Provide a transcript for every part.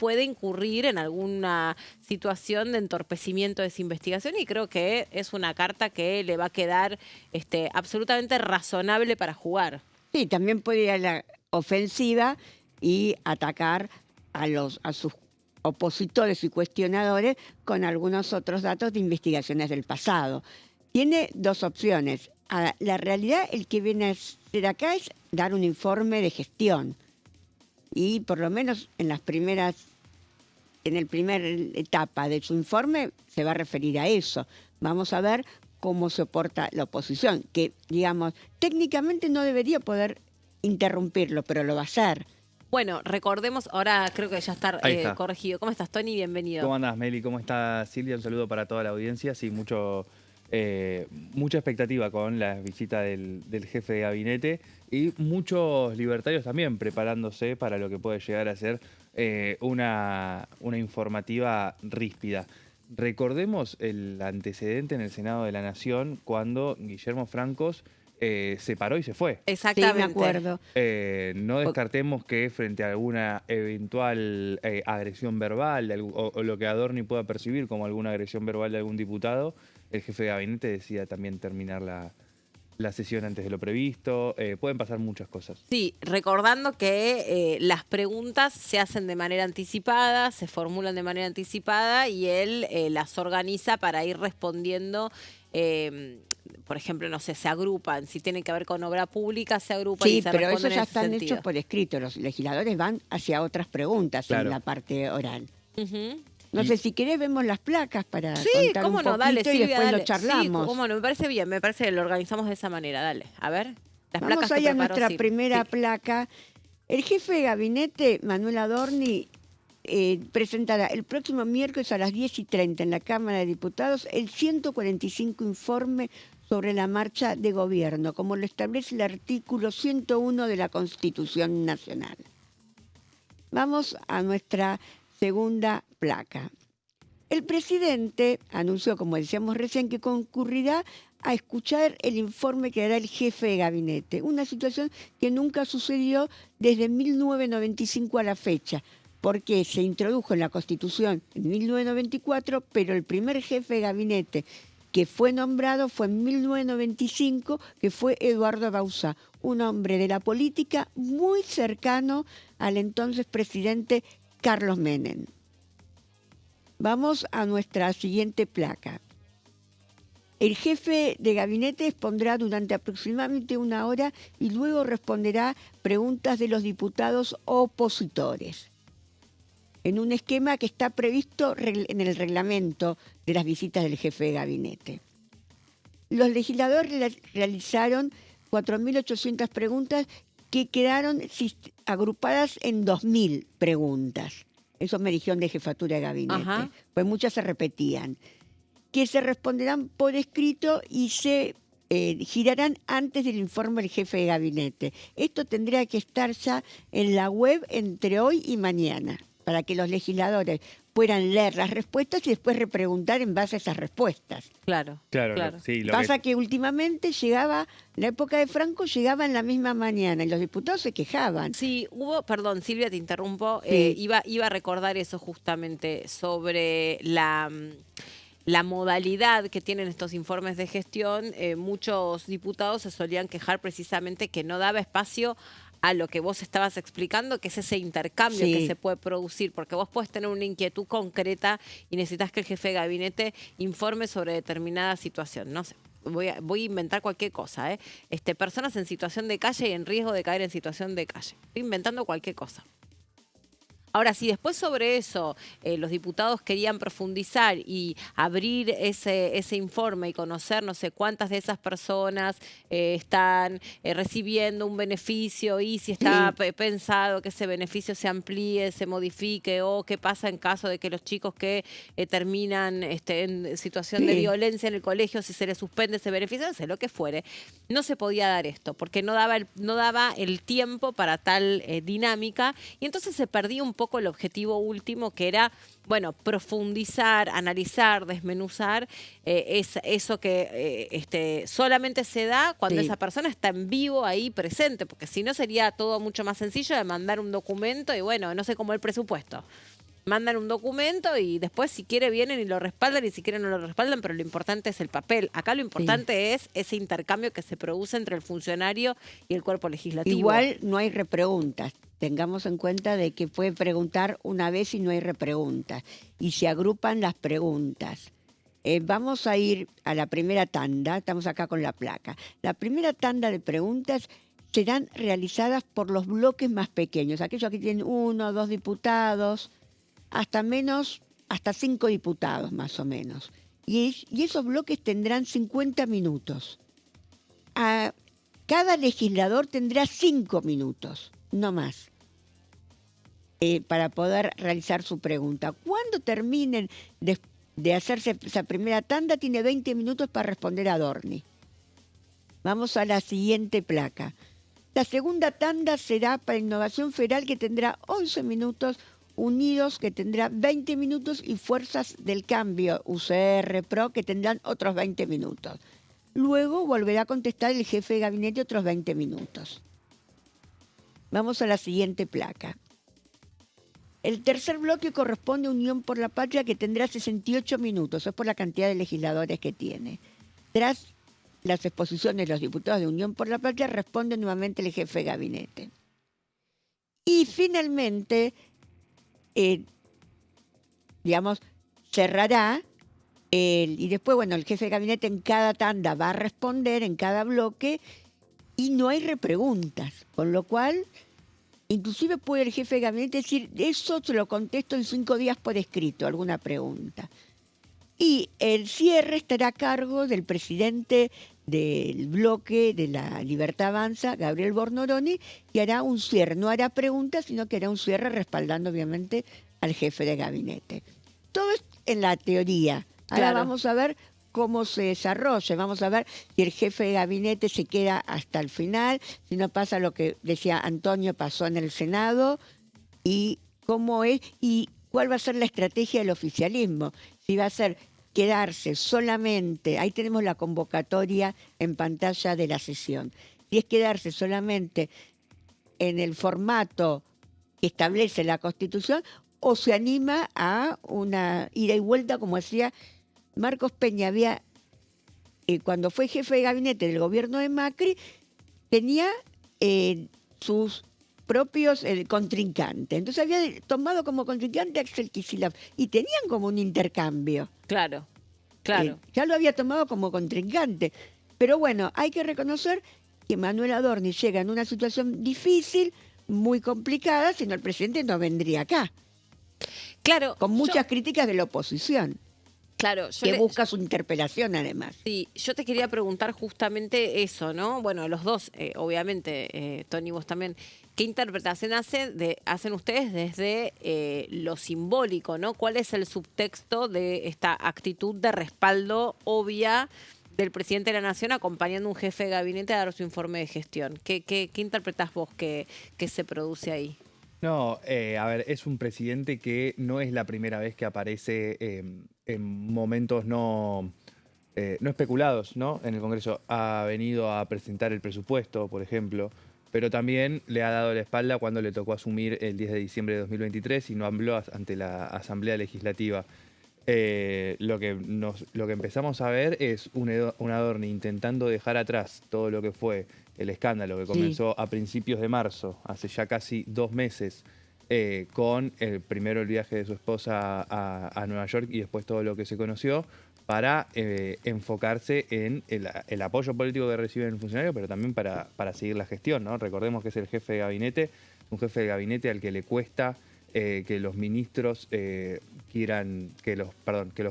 puede incurrir en alguna situación de entorpecimiento de esa investigación, y creo que es una carta que le va a quedar absolutamente razonable para jugar. Sí, también puede ir a la ofensiva y atacar a sus opositores y cuestionadores con algunos otros datos de investigaciones del pasado. Tiene dos opciones. La realidad, el que viene a hacer acá es dar un informe de gestión. Y por lo menos en la primera etapa de su informe se va a referir a eso. Vamos a ver cómo se porta la oposición, que, digamos, técnicamente no debería poder interrumpirlo, pero lo va a hacer. Bueno, recordemos, ahora creo que ya está, Está. corregido. ¿Cómo estás, Tony? Bienvenido. ¿Cómo andás, Meli? ¿Cómo está Silvia? Un saludo para toda la audiencia. Sí, mucha expectativa con la visita del jefe de gabinete y muchos libertarios también preparándose para lo que puede llegar a ser una informativa ríspida. Recordemos el antecedente en el Senado de la Nación cuando Guillermo Francos se paró y se fue. Exactamente. Sí, me acuerdo. No descartemos que frente a alguna eventual agresión verbal o lo que Adorni pueda percibir como alguna agresión verbal de algún diputado, el jefe de gabinete decida también terminar la sesión antes de lo previsto. Pueden pasar muchas cosas. Sí, recordando que las preguntas se hacen de manera anticipada, se formulan de manera anticipada y él las organiza para ir respondiendo. Por ejemplo, no sé, se agrupan, si tienen que ver con obra pública, se agrupan y Sí, se pero responden eso ya en ese están sentido. hechos por escrito. Los legisladores van hacia otras preguntas Claro. en la parte oral. Ujú. No sé, si querés vemos las placas para Sí, contar cómo un no, poquito dale, y Silvia, después dale. lo charlamos. Sí, cómo no, me parece bien, me parece que lo organizamos de esa manera, dale. A ver, las Vamos placas que ahí a preparó nuestra Sil. primera Sí. placa. El jefe de gabinete, Manuel Adorni, presentará el próximo miércoles a las 10:30 en la Cámara de Diputados el 145 informe sobre la marcha de gobierno, como lo establece el artículo 101 de la Constitución Nacional. Vamos a nuestra segunda placa. El presidente anunció, como decíamos recién, que concurrirá a escuchar el informe que hará el jefe de gabinete, una situación que nunca sucedió desde 1995 a la fecha, porque se introdujo en la Constitución en 1994, pero el primer jefe de gabinete que fue nombrado fue en 1995, que fue Eduardo Bauzá, un hombre de la política muy cercano al entonces presidente Carlos Menem. Vamos a nuestra siguiente placa. El jefe de gabinete expondrá durante aproximadamente 1 hora y luego responderá preguntas de los diputados opositores, en un esquema que está previsto en el reglamento de las visitas del jefe de gabinete. Los legisladores realizaron 4.800 preguntas que quedaron agrupadas en 2.000 preguntas. Eso me dijeron de jefatura de gabinete. Ajá. Pues muchas se repetían. Que se responderán por escrito y se girarán antes del informe del jefe de gabinete. Esto tendría que estar ya en la web entre hoy y mañana, para que los legisladores puedan leer las respuestas y después repreguntar en base a esas respuestas. Claro. Claro. Sí, Pasa que últimamente llegaba, la época de Franco llegaba en la misma mañana y los diputados se quejaban. Sí, perdón, Silvia, te interrumpo, Sí. iba a recordar eso justamente sobre la modalidad que tienen estos informes de gestión. Muchos diputados se solían quejar precisamente que no daba espacio a lo que vos estabas explicando, que es ese intercambio Sí. que se puede producir, porque vos podés tener una inquietud concreta y necesitas que el jefe de gabinete informe sobre determinada situación. No sé, voy a inventar cualquier cosa, personas en situación de calle y en riesgo de caer en situación de calle. Estoy inventando cualquier cosa. Ahora, si después sobre eso los diputados querían profundizar y abrir ese informe y conocer no sé cuántas de esas personas están recibiendo un beneficio y si está pensado que ese beneficio se amplíe, se modifique, o qué pasa en caso de que los chicos que terminan en situación de violencia en el colegio, si se les suspende ese beneficio, no sé, lo que fuere, no se podía dar esto porque no daba el tiempo para tal dinámica, y entonces se perdía un poco el objetivo último, que era, bueno, profundizar, analizar, desmenuzar eso que solamente se da cuando esa persona está en vivo ahí presente, porque si no sería todo mucho más sencillo de mandar un documento y bueno, no sé, como el presupuesto. mandan un documento y después si quiere vienen y lo respaldan y si quieren no lo respaldan, pero lo importante es el papel. Acá lo importante es ese intercambio que se produce entre el funcionario y el cuerpo legislativo. Igual no hay repreguntas. Tengamos en cuenta de que puede preguntar una vez y no hay repreguntas. Y se agrupan las preguntas. Vamos a ir a la primera tanda, estamos acá con la placa. La primera tanda de preguntas serán realizadas por los bloques más pequeños, aquellos que tienen 1 o 2 diputados, hasta 5 diputados más o menos. Y esos bloques tendrán 50 minutos. Cada legislador tendrá 5 minutos, no más, para poder realizar su pregunta. Cuando terminen de hacerse esa primera tanda, tiene 20 minutos para responder a Adorni. Vamos a la siguiente placa. La segunda tanda será para Innovación Federal, que tendrá 11 minutos, Unidos, que tendrá 20 minutos, y Fuerzas del Cambio, UCR, PRO, que tendrán otros 20 minutos. Luego volverá a contestar el jefe de gabinete otros 20 minutos. Vamos a la siguiente placa. El tercer bloque corresponde a Unión por la Patria, que tendrá 68 minutos, es por la cantidad de legisladores que tiene. Tras las exposiciones de los diputados de Unión por la Patria, responde nuevamente el jefe de gabinete. Y finalmente, cerrará, y después, bueno, el jefe de gabinete en cada tanda va a responder, en cada bloque, y no hay repreguntas, con lo cual, inclusive puede el jefe de gabinete decir, eso se lo contesto en 5 días por escrito, alguna pregunta. Y el cierre estará a cargo del presidente del bloque de la Libertad Avanza, Gabriel Bornoroni, y hará un cierre. No hará preguntas, sino que hará un cierre respaldando, obviamente, al jefe de gabinete. Todo es en la teoría. Ahora Claro. vamos a ver cómo se desarrolla. Vamos a ver si el jefe de gabinete se queda hasta el final, si no pasa lo que decía Antonio, pasó en el Senado, y cómo es, y cuál va a ser la estrategia del oficialismo. Si va a ser quedarse solamente, ahí tenemos la convocatoria en pantalla de la sesión, si es quedarse solamente en el formato que establece la Constitución, o se anima a una ida y vuelta, como decía Marcos Peña. Cuando fue jefe de gabinete del gobierno de Macri, tenía sus propios contrincantes. Entonces había tomado como contrincante a Axel Kicillof y tenían como un intercambio. Claro, claro. Ya lo había tomado como contrincante. Pero bueno, hay que reconocer que Manuel Adorni llega en una situación difícil, muy complicada, si no el presidente no vendría acá. Claro. Con muchas críticas de la oposición, Claro, que busca su interpelación además. Sí, yo te quería preguntar justamente eso, ¿no? Bueno, los dos, obviamente, Tony, vos también, ¿qué interpretación hacen ustedes desde lo simbólico, ¿no? ¿Cuál es el subtexto de esta actitud de respaldo obvia del presidente de la Nación acompañando a un jefe de gabinete a dar su informe de gestión? ¿Qué interpretás vos que se produce ahí? No, a ver, es un presidente que no es la primera vez que aparece en momentos no especulados, ¿no? En el Congreso ha venido a presentar el presupuesto, por ejemplo, pero también le ha dado la espalda cuando le tocó asumir el 10 de diciembre de 2023 y no habló ante la Asamblea Legislativa. Lo que empezamos a ver es un Adorni intentando dejar atrás todo lo que fue el escándalo que comenzó a principios de marzo, hace ya casi 2 meses, con primero el viaje de su esposa a Nueva York y después todo lo que se conoció, para enfocarse en el apoyo político que recibe el funcionario, pero también para seguir la gestión, ¿no? Recordemos que es el jefe de gabinete, un jefe de gabinete al que le cuesta que los ministros quieran, que los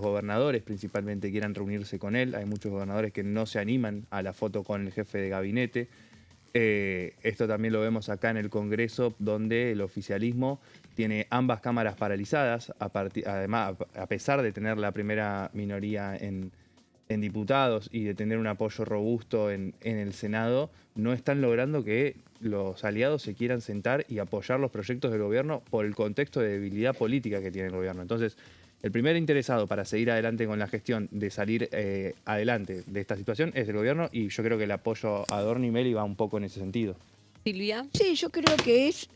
gobernadores principalmente quieran reunirse con él. Hay muchos gobernadores que no se animan a la foto con el jefe de gabinete. Esto también lo vemos acá en el Congreso, donde el oficialismo tiene ambas cámaras paralizadas, además, a pesar de tener la primera minoría en diputados y de tener un apoyo robusto en el Senado, no están logrando que los aliados se quieran sentar y apoyar los proyectos del gobierno por el contexto de debilidad política que tiene el gobierno. Entonces, el primer interesado para seguir adelante con la gestión, de salir adelante de esta situación, es el gobierno, y yo creo que el apoyo a Adorni y Meli va un poco en ese sentido. Silvia. Sí, yo creo que es,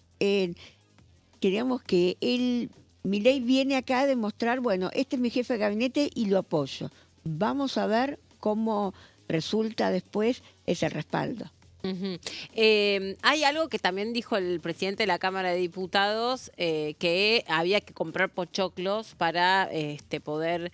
digamos que él Milei viene acá a demostrar, bueno, este es mi jefe de gabinete y lo apoyo. Vamos a ver cómo resulta después ese respaldo. Ujú. Hay algo que también dijo el presidente de la Cámara de Diputados, que había que comprar pochoclos para poder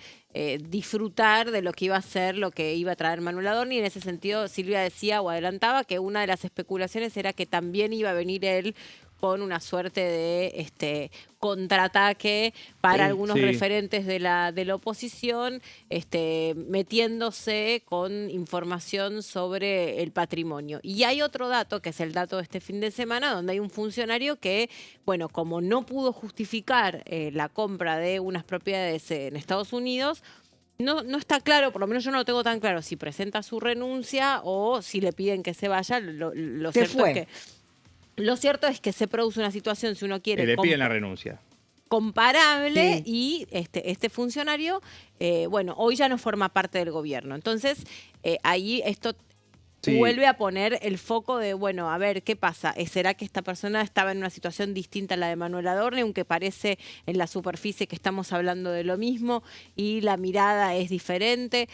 disfrutar de lo que iba a ser, lo que iba a traer Manuel Adorni. En ese sentido, Silvia decía o adelantaba que una de las especulaciones era que también iba a venir él con una suerte de contraataque para algunos Sí. referentes de la oposición, metiéndose con información sobre el patrimonio. Y hay otro dato, que es el dato de este fin de semana, donde hay un funcionario que, bueno, como no pudo justificar la compra de unas propiedades en Estados Unidos, no está claro, por lo menos yo no lo tengo tan claro, si presenta su renuncia o si le piden que se vaya. Lo Se cierto fue. es que lo cierto es que se produce una situación, si uno quiere, Le piden la renuncia. comparable, Sí. y este funcionario, bueno, hoy ya no forma parte del gobierno. Entonces, ahí esto Sí. vuelve a poner el foco de, bueno, a ver, ¿qué pasa? ¿Será que esta persona estaba en una situación distinta a la de Manuel Adorni, aunque parece en la superficie que estamos hablando de lo mismo y la mirada es diferente?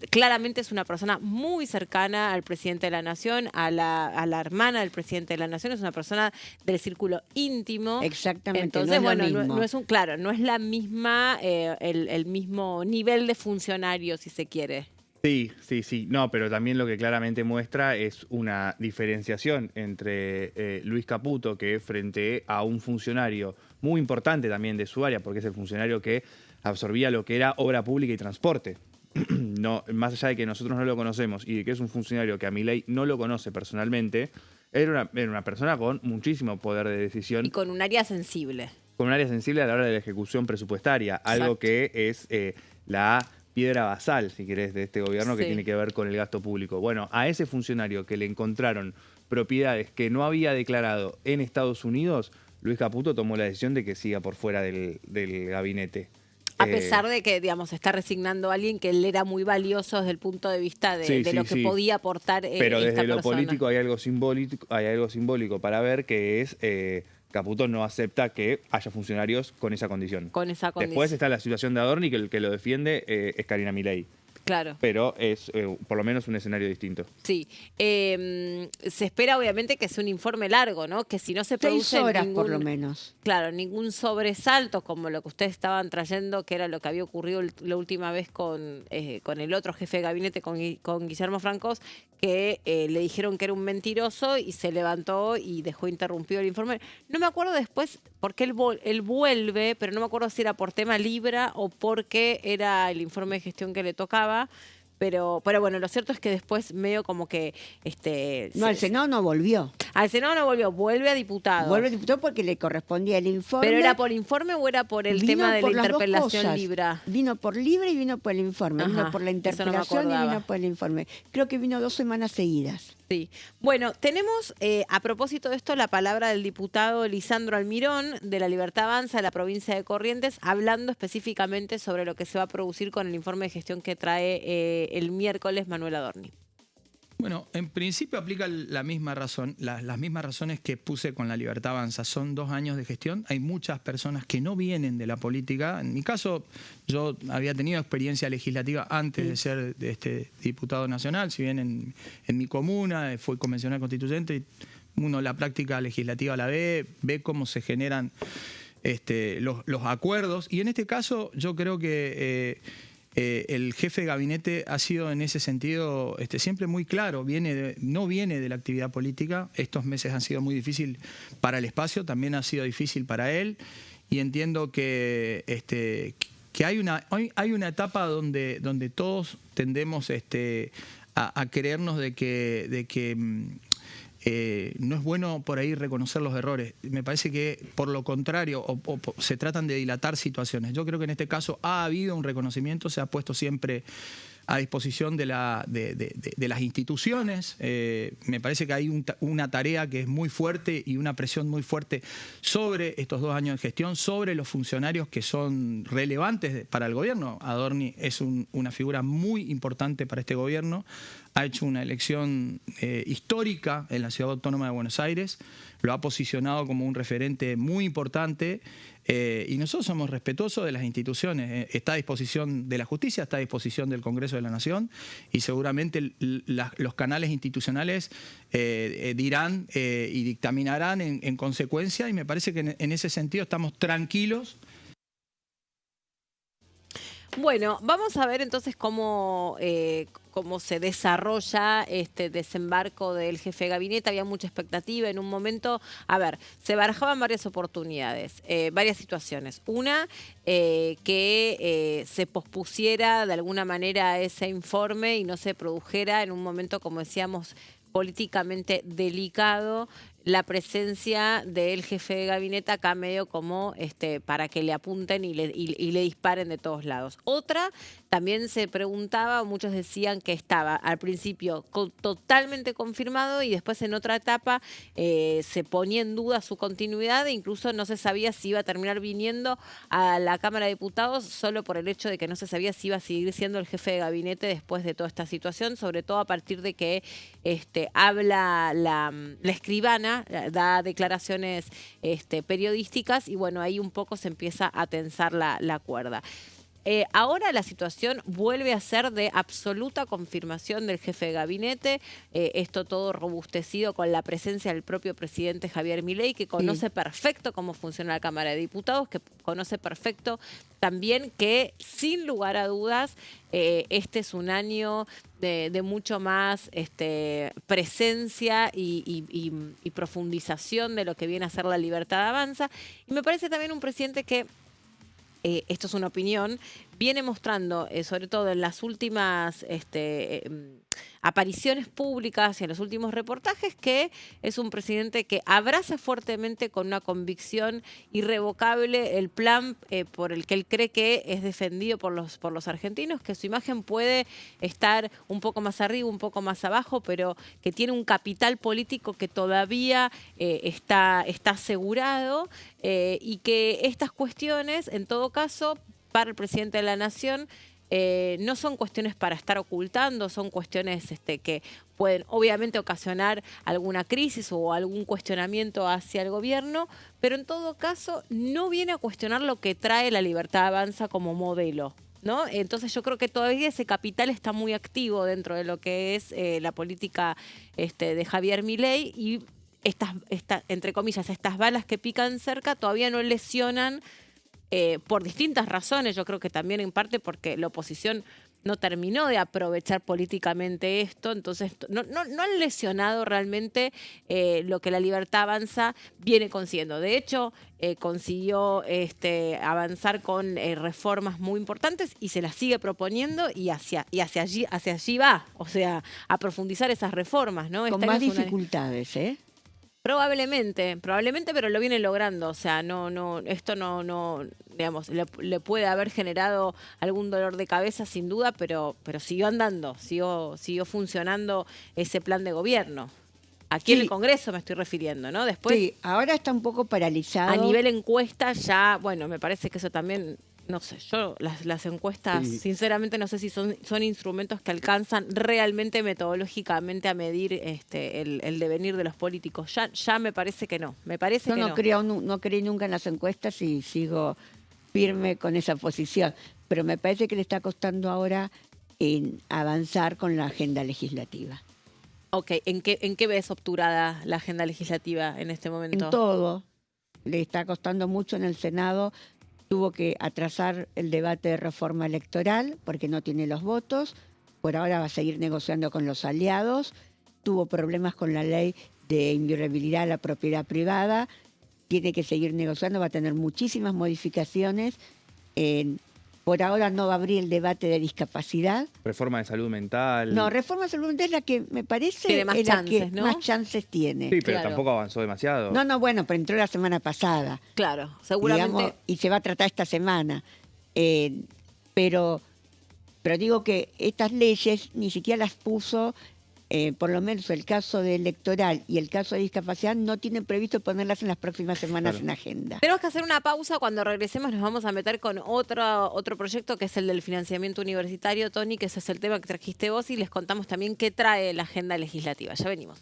Claramente es una persona muy cercana al presidente de la Nación, a la hermana del presidente de la Nación, es una persona del círculo íntimo. Exactamente, Entonces, no es lo bueno, mismo. no es claro, no es la misma, el mismo nivel de funcionario, si se quiere. Sí, sí, sí. No, pero también lo que claramente muestra es una diferenciación entre Luis Caputo, que frente a un funcionario muy importante también de su área, porque es el funcionario que absorbía lo que era obra pública y transporte. No, más allá de que nosotros no lo conocemos y de que es un funcionario que a Milei no lo conoce personalmente, era una persona con muchísimo poder de decisión, Y con un área sensible. con un área sensible a la hora de la ejecución presupuestaria, algo Exacto. que es la piedra basal, si querés, de este gobierno, que Sí. tiene que ver con el gasto público. Bueno, a ese funcionario que le encontraron propiedades que no había declarado en Estados Unidos, Luis Caputo tomó la decisión de que siga por fuera del gabinete. A pesar de que, digamos, está resignando a alguien que él era muy valioso desde el punto de vista de lo que podía aportar Pero esta desde lo persona. político hay algo simbólico para ver, que es Caputo no acepta que haya funcionarios con esa condición. Con esa condición. Después está la situación de Adorni, que el que lo defiende es Karina Milei. Claro. Pero es por lo menos un escenario distinto. Sí. Se espera, obviamente, que sea un informe largo, ¿no? Que si no se 6 produce horas ningún, por lo menos. claro, ningún sobresalto como lo que ustedes estaban trayendo, que era lo que había ocurrido la última vez con el otro jefe de gabinete, con Guillermo Francos, que le dijeron que era un mentiroso y se levantó y dejó interrumpido el informe. No me acuerdo después por qué él vuelve, pero no me acuerdo si era por tema Libra o porque era el informe de gestión que le tocaba. Pero bueno, lo cierto es que después medio como que No, al Senado no volvió. al Senado no volvió, vuelve a diputado. Vuelve diputado porque le correspondía el informe. ¿Pero era por informe o era por el Vino tema de la por las dos interpelación cosas. Libra? Vino por Libra y vino por el informe. Ajá, Vino por la eso no me interpelación y acordaba. vino por el informe. Creo que vino 2 semanas seguidas. Sí. Bueno, tenemos a propósito de esto la palabra del diputado Lisandro Almirón de la Libertad Avanza de la provincia de Corrientes, hablando específicamente sobre lo que se va a producir con el informe de gestión que trae el miércoles Manuel Adorni. Bueno, en principio aplica la misma razón, las mismas razones que puse con la Libertad Avanza. Son 2 años de gestión. Hay muchas personas que no vienen de la política. En mi caso, yo había tenido experiencia legislativa antes de ser diputado nacional, si bien en mi comuna fui convencional constituyente, y uno la práctica legislativa la ve cómo se generan los acuerdos. Y en este caso yo creo que el jefe de gabinete ha sido en ese sentido siempre muy claro, no viene de la actividad política. Estos meses han sido muy difíciles para el espacio, también ha sido difícil para él, y entiendo que hay una etapa donde todos tendemos a creernos de que no es bueno por ahí reconocer los errores. Me parece que por lo contrario se tratan de dilatar situaciones. Yo creo que en este caso ha habido un reconocimiento, se ha puesto siempre a disposición de las instituciones. Me parece que hay una tarea que es muy fuerte y una presión muy fuerte sobre estos 2 años de gestión, sobre los funcionarios que son relevantes para el gobierno. Adorni es una figura muy importante para este gobierno. ha hecho una elección histórica en la Ciudad Autónoma de Buenos Aires, lo ha posicionado como un referente muy importante y nosotros somos respetuosos de las instituciones. Está a disposición de la justicia, está a disposición del Congreso de la Nación y seguramente los canales institucionales dirán y dictaminarán en consecuencia, y me parece que en ese sentido estamos tranquilos. Bueno, vamos a ver entonces cómo se desarrolla este desembarco del jefe de gabinete. Había mucha expectativa en un momento. A ver, se barajaban varias oportunidades, varias situaciones. Una, que se pospusiera de alguna manera ese informe y no se produjera en un momento, como decíamos, políticamente delicado, la presencia del jefe de gabinete acá medio como para que le apunten y le disparen de todos lados. Otra, también se preguntaba, muchos decían que estaba al principio totalmente confirmado y después en otra etapa se ponía en duda su continuidad e incluso no se sabía si iba a terminar viniendo a la Cámara de Diputados solo por el hecho de que no se sabía si iba a seguir siendo el jefe de gabinete después de toda esta situación, sobre todo a partir de que habla la escribana, da declaraciones periodísticas y bueno, ahí un poco se empieza a tensar la cuerda. Ahora la situación vuelve a ser de absoluta confirmación del jefe de gabinete, esto todo robustecido con la presencia del propio presidente Javier Milei, que conoce perfecto cómo funciona la Cámara de Diputados, que conoce perfecto también que sin lugar a dudas este es un año de mucho más presencia y profundización de lo que viene a ser la Libertad Avanza. Y me parece también un presidente que esto es una opinión, viene mostrando, sobre todo en las últimas apariciones públicas y en los últimos reportajes, que es un presidente que abraza fuertemente con una convicción irrevocable el plan por el que él cree que es defendido por los argentinos, que su imagen puede estar un poco más arriba, un poco más abajo, pero que tiene un capital político que todavía está asegurado y que estas cuestiones, en todo caso, para el presidente de la Nación, no son cuestiones para estar ocultando, son cuestiones que pueden obviamente ocasionar alguna crisis o algún cuestionamiento hacia el gobierno, pero en todo caso no viene a cuestionar lo que trae la Libertad Avanza como modelo, ¿no? Entonces yo creo que todavía ese capital está muy activo dentro de lo que es la política de Javier Milei y entre comillas, estas balas que pican cerca todavía no lesionan por distintas razones. Yo creo que también en parte porque la oposición no terminó de aprovechar políticamente esto, entonces no han lesionado realmente lo que la Libertad Avanza viene consiguiendo. De hecho, consiguió avanzar con reformas muy importantes y se las sigue proponiendo y hacia allí va, o sea, a profundizar esas reformas, ¿no? Con más dificultades, ¿eh? Probablemente, pero lo viene logrando, o sea, esto no, digamos, le puede haber generado algún dolor de cabeza sin duda, pero siguió andando, siguió funcionando ese plan de gobierno. Aquí en el Congreso me estoy refiriendo, ¿no? Después, sí, ahora está un poco paralizado. A nivel encuesta ya, bueno, me parece que eso también, no sé, yo las encuestas, sinceramente no sé si son instrumentos que alcanzan realmente metodológicamente a medir el devenir de los políticos. Ya me parece que no, Yo no creí nunca en las encuestas y sigo firme con esa posición, pero me parece que le está costando ahora en avanzar con la agenda legislativa. Ok, ¿en qué ves obturada la agenda legislativa en este momento? En todo. Le está costando mucho en el Senado. Tuvo que atrasar el debate de reforma electoral porque no tiene los votos. Por ahora va a seguir negociando con los aliados. Tuvo problemas con la ley de inviolabilidad a la propiedad privada. Tiene que seguir negociando, va a tener muchísimas modificaciones. Por ahora no va a abrir el debate de discapacidad. Reforma de salud mental. No, reforma de salud mental es la que me parece tiene más chances, ¿no? Más chances tiene. Sí, pero claro, tampoco avanzó demasiado. No, bueno, pero entró la semana pasada. Claro, seguramente. Digamos, y se va a tratar esta semana. Pero digo que estas leyes ni siquiera las puso por lo menos el caso de electoral y el caso de discapacidad, no tienen previsto ponerlas en las próximas semanas Claro. en agenda. Tenemos que hacer una pausa. Cuando regresemos nos vamos a meter con otro proyecto que es el del financiamiento universitario, Tony, que ese es el tema que trajiste vos, y les contamos también qué trae la agenda legislativa. Ya venimos.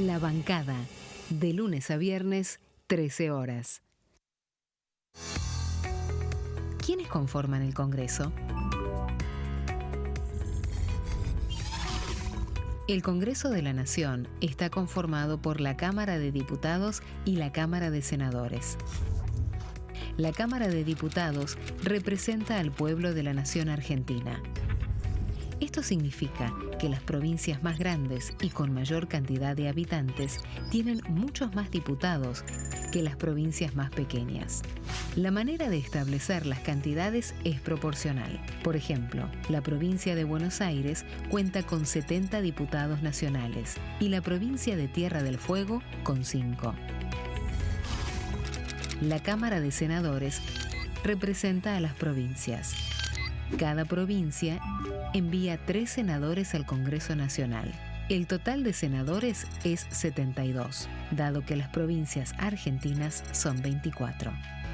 La bancada, de lunes a viernes, 13 horas. ¿Quiénes conforman el Congreso? El Congreso de la Nación está conformado por la Cámara de Diputados y la Cámara de Senadores. La Cámara de Diputados representa al pueblo de la nación argentina. Esto significa que las provincias más grandes y con mayor cantidad de habitantes tienen muchos más diputados que las provincias más pequeñas. La manera de establecer las cantidades es proporcional. Por ejemplo, la provincia de Buenos Aires cuenta con 70 diputados nacionales y la provincia de Tierra del Fuego con 5. La Cámara de Senadores representa a las provincias. Cada provincia envía 3 senadores al Congreso Nacional. El total de senadores es 72, dado que las provincias argentinas son 24.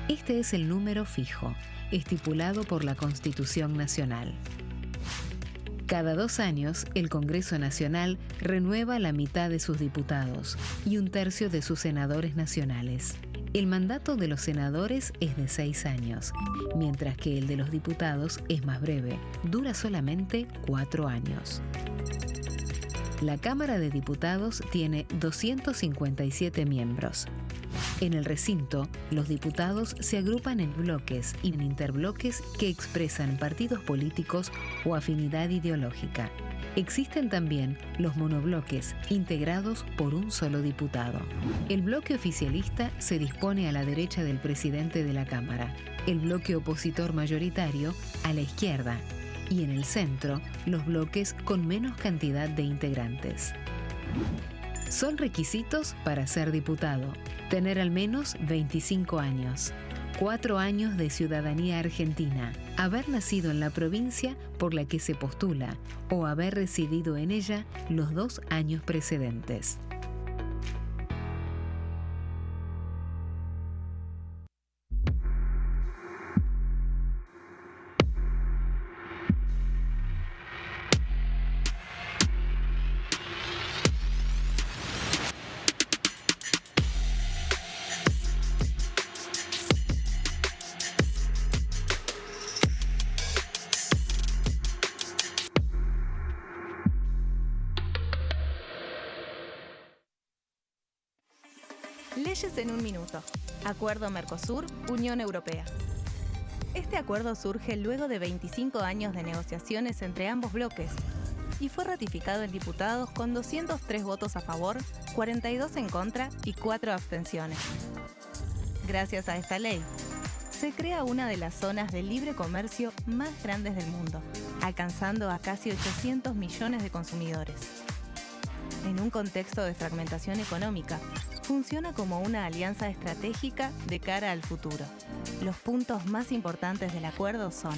Este es el número fijo, estipulado por la Constitución Nacional. Cada 2 años, el Congreso Nacional renueva la mitad de sus diputados y 1/3 de sus senadores nacionales. El mandato de los senadores es de 6 años, mientras que el de los diputados es más breve, dura solamente 4 años. La Cámara de Diputados tiene 257 miembros. En el recinto, los diputados se agrupan en bloques y en interbloques que expresan partidos políticos o afinidad ideológica. Existen también los monobloques, integrados por un solo diputado. El bloque oficialista se dispone a la derecha del presidente de la Cámara, el bloque opositor mayoritario a la izquierda, y en el centro, los bloques con menos cantidad de integrantes. Son requisitos para ser diputado: tener al menos 25 años, 4 años de ciudadanía argentina, haber nacido en la provincia por la que se postula o haber residido en ella los 2 años precedentes. Leyes en un minuto. Acuerdo Mercosur-Unión Europea. Este acuerdo surge luego de 25 años de negociaciones entre ambos bloques y fue ratificado en diputados con 203 votos a favor, 42 en contra y 4 abstenciones. Gracias a esta ley, se crea una de las zonas de libre comercio más grandes del mundo, alcanzando a casi 800 millones de consumidores. En un contexto de fragmentación económica, funciona como una alianza estratégica de cara al futuro. Los puntos más importantes del acuerdo son: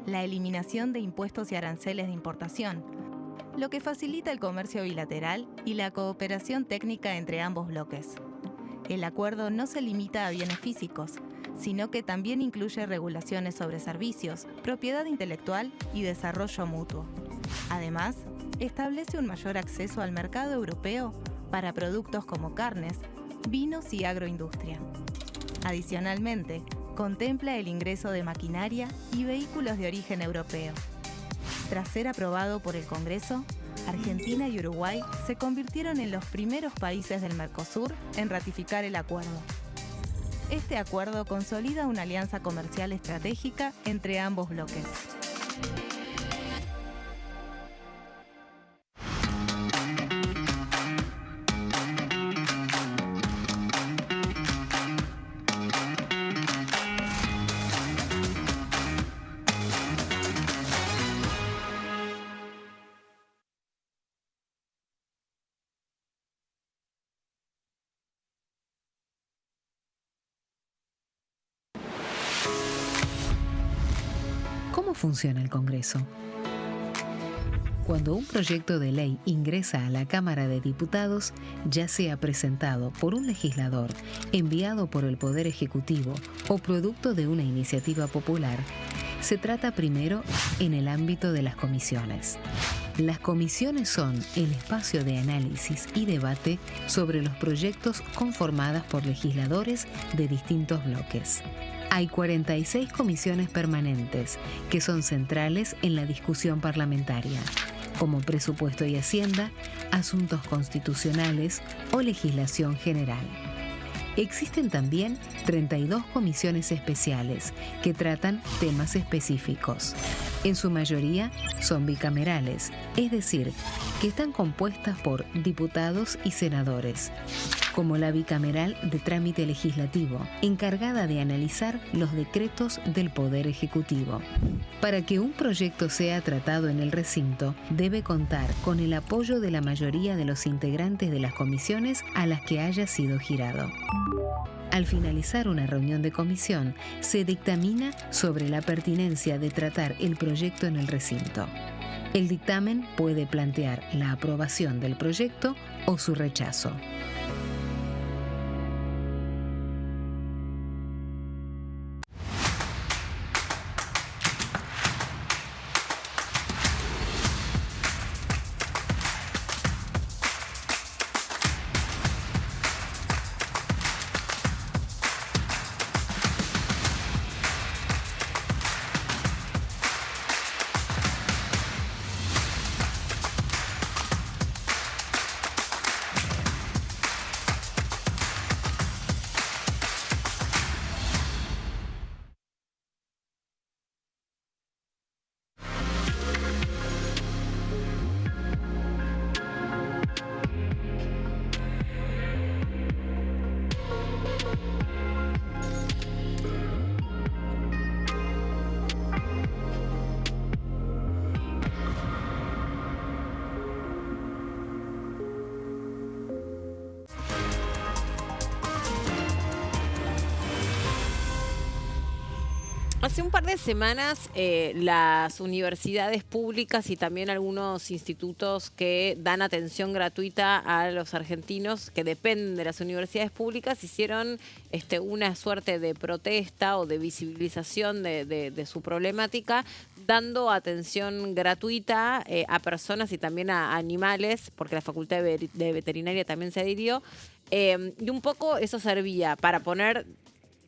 la eliminación de impuestos y aranceles de importación, lo que facilita el comercio bilateral y la cooperación técnica entre ambos bloques. El acuerdo no se limita a bienes físicos, sino que también incluye regulaciones sobre servicios, propiedad intelectual y desarrollo mutuo. Además, establece un mayor acceso al mercado europeo para productos como carnes, vinos y agroindustria. Adicionalmente, contempla el ingreso de maquinaria y vehículos de origen europeo. tras ser aprobado por el Congreso, Argentina y Uruguay se convirtieron en los primeros países del Mercosur en ratificar el acuerdo. Este acuerdo consolida una alianza comercial estratégica entre ambos bloques. ¿Cómo funciona el Congreso? Cuando un proyecto de ley ingresa a la Cámara de Diputados, ya sea presentado por un legislador, enviado por el Poder Ejecutivo o producto de una iniciativa popular, se trata primero en el ámbito de las comisiones. Las comisiones son el espacio de análisis y debate sobre los proyectos conformadas por legisladores de distintos bloques. Hay 46 comisiones permanentes que son centrales en la discusión parlamentaria, como Presupuesto y Hacienda, Asuntos Constitucionales o Legislación General. Existen también 32 comisiones especiales que tratan temas específicos. En su mayoría son bicamerales, es decir, que están compuestas por diputados y senadores, como la bicameral de trámite legislativo, encargada de analizar los decretos del Poder Ejecutivo. Para que un proyecto sea tratado en el recinto, debe contar con el apoyo de la mayoría de los integrantes de las comisiones a las que haya sido girado. Al finalizar una reunión de comisión, se dictamina sobre la pertinencia de tratar el proyecto en el recinto. El dictamen puede plantear la aprobación del proyecto o su rechazo. Hace un par de semanas las universidades públicas y también algunos institutos que dan atención gratuita a los argentinos que dependen de las universidades públicas hicieron una suerte de protesta o de visibilización de su problemática, dando atención gratuita a personas y también a animales, porque la Facultad de Veterinaria también se adhirió. Y un poco eso servía para poner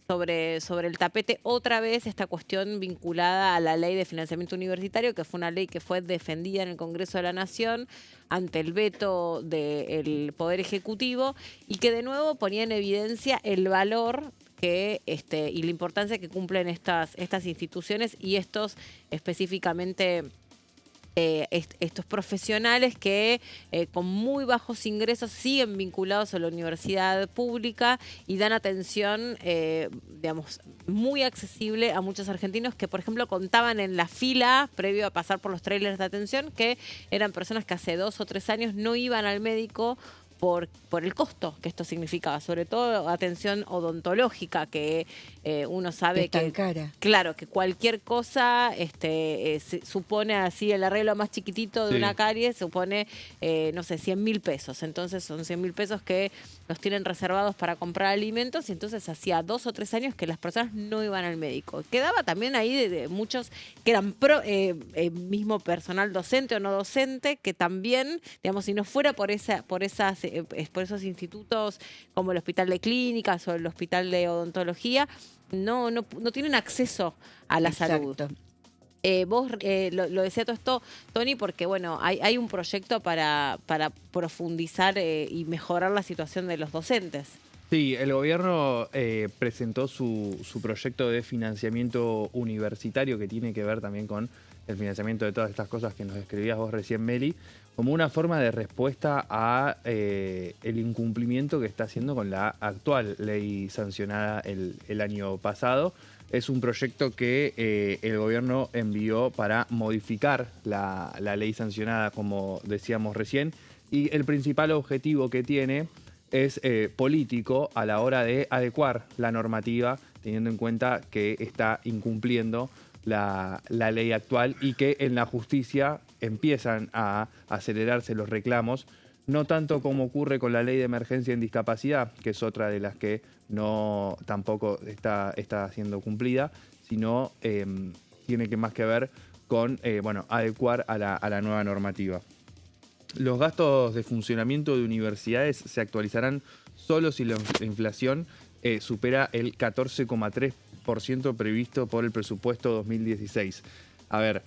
sobre el tapete otra vez esta cuestión vinculada a la ley de financiamiento universitario, que fue una ley que fue defendida en el Congreso de la Nación ante el veto del Poder Ejecutivo y que de nuevo ponía en evidencia el valor que y la importancia que cumplen estas instituciones y estos específicamente estos profesionales que con muy bajos ingresos siguen vinculados a la universidad pública y dan atención, digamos, muy accesible a muchos argentinos que, por ejemplo, contaban en la fila previo a pasar por los trailers de atención que eran personas que hace 2 o 3 años no iban al médico por el costo que esto significaba, sobre todo atención odontológica, que uno sabe que, cara. Claro, que cualquier cosa supone así, el arreglo más chiquitito de una caries supone, no sé, 100.000 pesos. Entonces son 100.000 pesos que los tienen reservados para comprar alimentos y entonces hacía 2 o 3 años que las personas no iban al médico. Quedaba también ahí de muchos que eran mismo personal docente o no docente, que también, digamos, si no fuera por esos institutos como el Hospital de Clínicas o el Hospital de Odontología, no tienen acceso a la salud. Vos lo decía todo esto, Tony, porque bueno, hay un proyecto para profundizar y mejorar la situación de los docentes. Sí, el gobierno presentó su proyecto de financiamiento universitario que tiene que ver también con el financiamiento de todas estas cosas que nos describías vos recién, Meli, como una forma de respuesta a el incumplimiento que está haciendo con la actual ley sancionada el año pasado. Es un proyecto que el gobierno envió para modificar la ley sancionada, como decíamos recién, y el principal objetivo que tiene es político a la hora de adecuar la normativa, teniendo en cuenta que está incumpliendo la ley actual y que en la justicia empiezan a acelerarse los reclamos, no tanto como ocurre con la ley de emergencia en discapacidad, que es otra de las que no tampoco está siendo cumplida, sino tiene más que ver con adecuar a la nueva normativa. Los gastos de funcionamiento de universidades se actualizarán solo si la inflación supera el 14,3% previsto por el presupuesto 2016. A ver,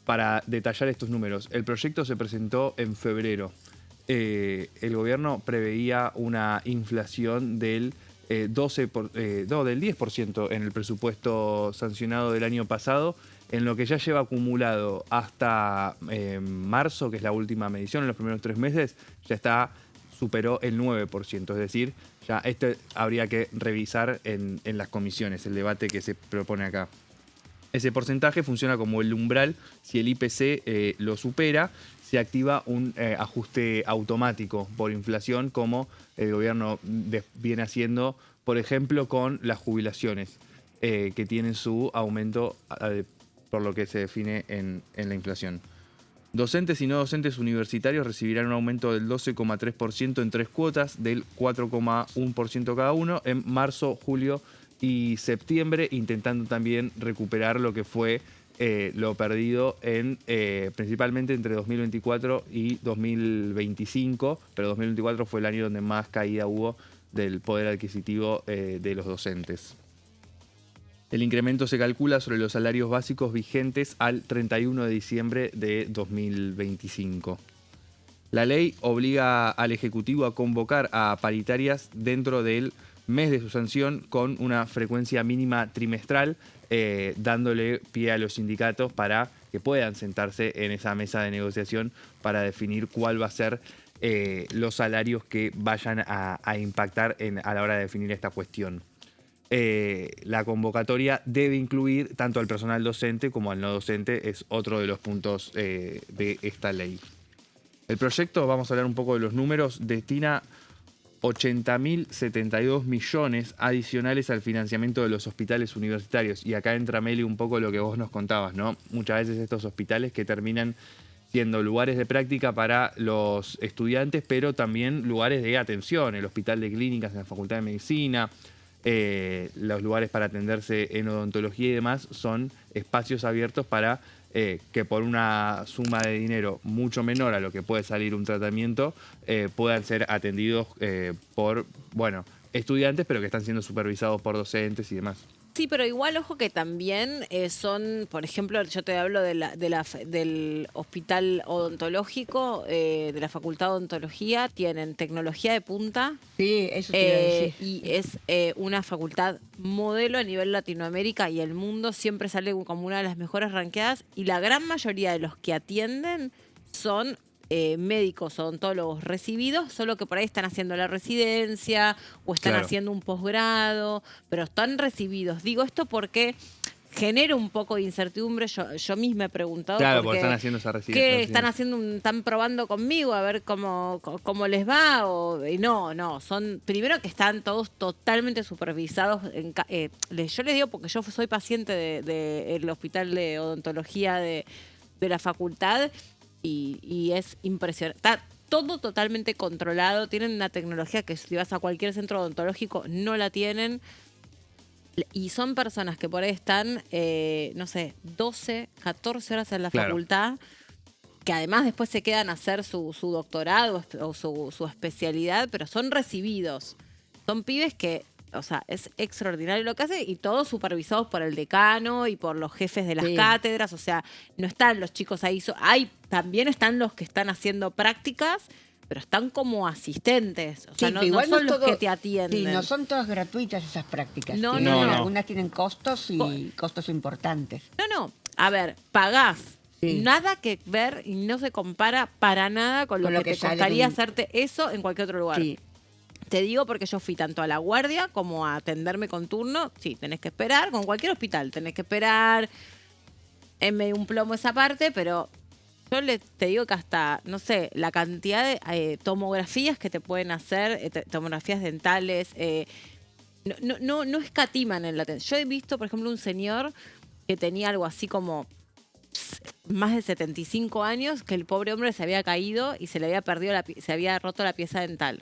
para detallar estos números, el proyecto se presentó en febrero. El gobierno preveía una inflación del 10% en el presupuesto sancionado del año pasado, en lo que ya lleva acumulado hasta marzo, que es la última medición, en los primeros 3 meses, ya superó el 9%, es decir, ya habría que revisar en las comisiones, el debate que se propone acá. Ese porcentaje funciona como el umbral. Si el IPC lo supera, se activa un ajuste automático por inflación, como el gobierno viene haciendo, por ejemplo, con las jubilaciones, que tienen su aumento por lo que se define en la inflación. Docentes y no docentes universitarios recibirán un aumento del 12,3% en 3 cuotas, del 4,1% cada uno, en marzo, julio y septiembre, intentando también recuperar lo que fue lo perdido principalmente entre 2024 y 2025, pero 2024 fue el año donde más caída hubo del poder adquisitivo de los docentes. El incremento se calcula sobre los salarios básicos vigentes al 31 de diciembre de 2025. La ley obliga al Ejecutivo a convocar a paritarias dentro del mes de su sanción con una frecuencia mínima trimestral, dándole pie a los sindicatos para que puedan sentarse en esa mesa de negociación para definir cuál va a ser los salarios que vayan a impactar a la hora de definir esta cuestión. La convocatoria debe incluir tanto al personal docente como al no docente, es otro de los puntos de esta ley. El proyecto, vamos a hablar un poco de los números, destina 80.072 millones adicionales al financiamiento de los hospitales universitarios. Y acá entra, Meli, un poco lo que vos nos contabas, ¿no? Muchas veces estos hospitales que terminan siendo lugares de práctica para los estudiantes, pero también lugares de atención, el Hospital de Clínicas en la Facultad de Medicina, los lugares para atenderse en odontología y demás, son espacios abiertos para que por una suma de dinero mucho menor a lo que puede salir un tratamiento, puedan ser atendidos por estudiantes, pero que están siendo supervisados por docentes y demás. Sí, pero igual, ojo que también son, por ejemplo, yo te hablo del hospital odontológico, de la Facultad de Odontología, tienen tecnología de punta. Sí, eso te iba a decir. Y es una facultad modelo a nivel Latinoamérica y el mundo, siempre sale como una de las mejores ranqueadas, y la gran mayoría de los que atienden son médicos odontólogos recibidos, solo que por ahí están haciendo la residencia o están haciendo un posgrado, pero están recibidos. Digo esto porque genera un poco de incertidumbre. Yo misma he preguntado porque están haciendo esa residencia. ¿qué están haciendo? ¿Están probando conmigo a ver cómo les va? Y no, son primero que están todos totalmente supervisados. Yo les digo porque yo soy paciente del hospital de odontología de la facultad. Y es impresionante. Está todo totalmente controlado. Tienen una tecnología que si vas a cualquier centro odontológico no la tienen. Y son personas que por ahí están, 12, 14 horas en la facultad, que además después se quedan a hacer su doctorado o su especialidad, pero son recibidos. Son pibes que O sea, es extraordinario lo que hace y todos supervisados por el decano y por los jefes de las Sí. cátedras. O sea, no están los chicos ahí. También están los que están haciendo prácticas, pero están como asistentes. O sea, Sí, no, que no igual son no los todo- que te atienden. Sí, no son todas gratuitas esas prácticas. No, Tienen- no, no. Algunas tienen costos y costos importantes. No. A ver, pagás. Sí. Nada que ver y no se compara para nada con lo que te sale costaría en- hacerte eso en cualquier otro lugar. Sí. Te digo porque yo fui tanto a la guardia como a atenderme con turno. Sí, tenés que esperar, con cualquier hospital, tenés que esperar. Es medio un plomo esa parte, pero yo te digo que hasta, no sé, la cantidad de tomografías que te pueden hacer, tomografías dentales, no escatiman en la atención. Yo he visto, por ejemplo, un señor que tenía algo así como más de 75 años, que el pobre hombre se había caído y se le había perdido se había roto la pieza dental.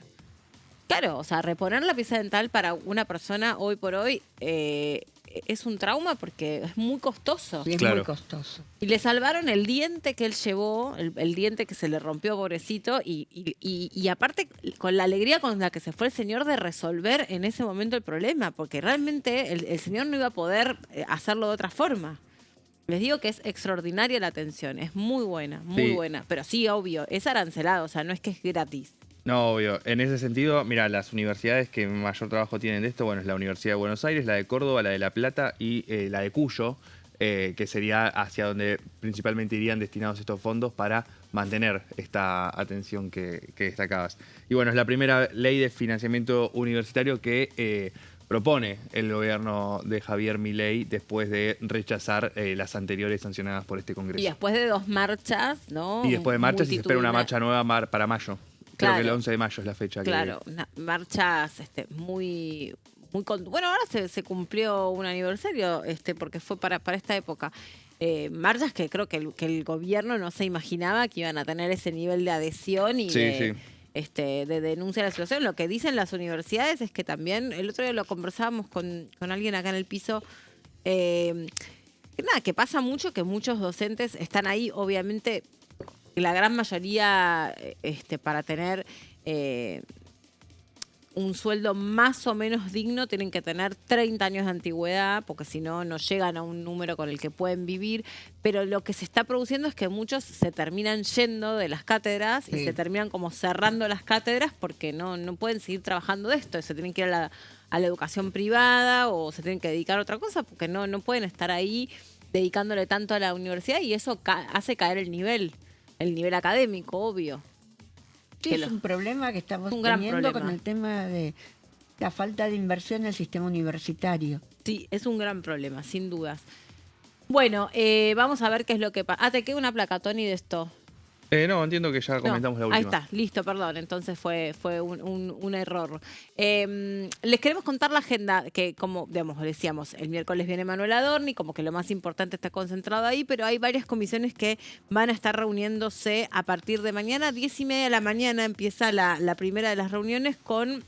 Claro, o sea, reponer la pieza dental para una persona hoy por hoy es un trauma porque es muy costoso. Sí, es Claro. muy costoso. Y le salvaron el diente que él llevó, el diente que se le rompió, pobrecito, y aparte con la alegría con la que se fue el señor de resolver en ese momento el problema, porque realmente el señor no iba a poder hacerlo de otra forma. Les digo que es extraordinaria la atención, es muy buena, muy Sí. buena, pero sí, obvio, es arancelado, o sea, no es que es gratis. No, obvio. En ese sentido, mira, las universidades que mayor trabajo tienen de esto, bueno, es la Universidad de Buenos Aires, la de Córdoba, la de La Plata y la de Cuyo, que sería hacia donde principalmente irían destinados estos fondos para mantener esta atención que destacabas. Y bueno, es la primera ley de financiamiento universitario que propone el gobierno de Javier Milei después de rechazar las anteriores sancionadas por este Congreso. Y después de 2 marchas, ¿no? Y después de marchas se espera una marcha multitudinarias. nueva para mayo. Creo que el Claro. 11 de mayo es la fecha. Claro, marchas muy bueno, ahora se cumplió un aniversario porque fue para esta época. Marchas que creo que el gobierno no se imaginaba que iban a tener ese nivel de adhesión y Sí, de denuncia de la situación. Lo que dicen las universidades es que también, el otro día lo conversábamos con alguien acá en el piso, que nada, que pasa mucho que muchos docentes están ahí, obviamente, la gran mayoría para tener un sueldo más o menos digno tienen que tener 30 años de antigüedad, porque si no, no llegan a un número con el que pueden vivir. Pero lo que se está produciendo es que muchos se terminan yendo de las cátedras y Sí. se terminan como cerrando las cátedras porque no pueden seguir trabajando de esto. Se tienen que ir a la educación privada o se tienen que dedicar a otra cosa porque no pueden estar ahí dedicándole tanto a la universidad y eso hace caer el nivel académico, obvio. Sí, Que es un problema que estamos un gran teniendo problema. con el tema de la falta de inversión en el sistema universitario. Sí, es un gran problema, sin dudas. Bueno, vamos a ver qué es lo que pasa. Ah, te queda una placa, Tony, de esto. No, entiendo que ya comentamos No, la última. ahí está, listo, perdón. Entonces fue un error. Les queremos contar la agenda, que como decíamos, el miércoles viene Manuel Adorni, como que lo más importante está concentrado ahí, pero hay varias comisiones que van a estar reuniéndose a partir de mañana. 10:30 de la mañana empieza la primera de las reuniones con